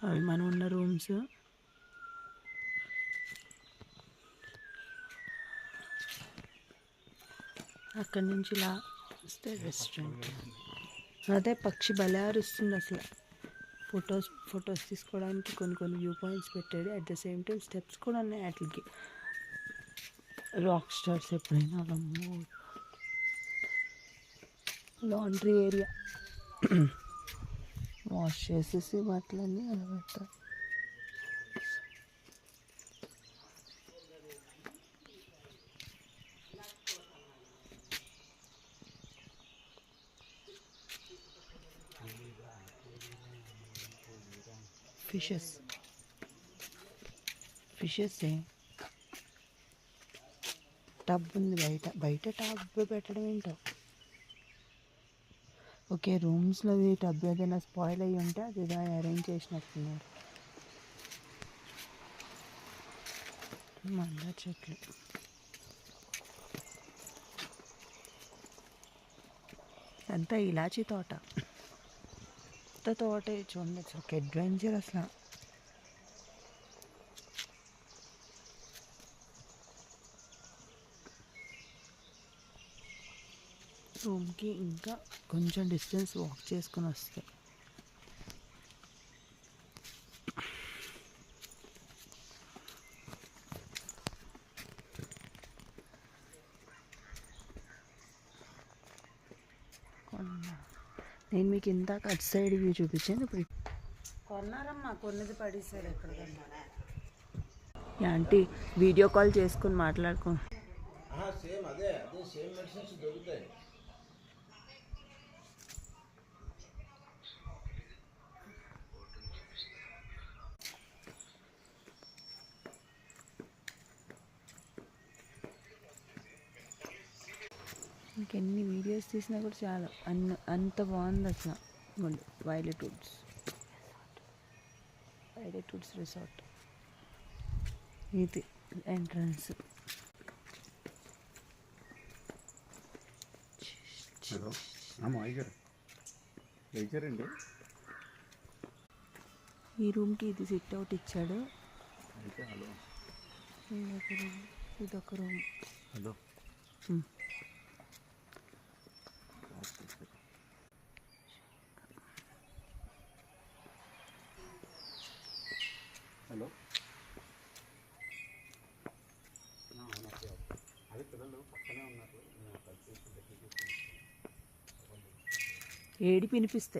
అవి మనం ఉన్న రూమ్స్. అక్కడి నుంచి ఇలా వస్తే రెస్టారెంట్. అదే పక్షి భలే అరుస్తుంది అసలు. ఫొటోస్ తీసుకోవడానికి కొన్ని వ్యూ పాయింట్స్ పెట్టాడు. At the same time steps కూడా ఉన్నాయి వాటికి. రాక్ స్టార్స్ ఎప్పుడైనా అలా లాండ్రీ ఏరియా వాష్ చేసేసి బట్టలన్నీ అలా పెడతారు. ఫిషెస్ టబ్ ఉంది బయట టబ్ పెట్టడం ఏంటో. ఓకే, రూమ్స్లో టబ్ ఏదైనా స్పాయిల్ అయ్యి ఉంటే అది అరేంజ్ చేసినట్టున్నారు. మందార చెట్లు, అంతా ఇలాచీ తోట. చూడండి అసలు అడ్వెంచర్ అసలు. రూమ్కి ఇంకా కొంచెం డిస్టెన్స్ వాక్ చేసుకుని వస్తే నేను మీకు ఇందాక అటు సైడ్ వ్యూ చూపించాను. ఇప్పుడు కొన్నారమ్మా, కొన్నది పడేసారు ఎక్కడికన్నా. ఆంటీ వీడియో కాల్ చేసుకుని మాట్లాడుకో. ఇంకెన్ని వీడియోస్ తీసినా కూడా చాలా అంత బాగుంది అసలు. Violet Woods resort. ఇది ఎంట్రన్స్. ఈ రూమ్కి ఇది సిట్ అవుట్ ఇచ్చాడు. ఇదొక రూమ్. హలో, ఏడి వినిపిస్తే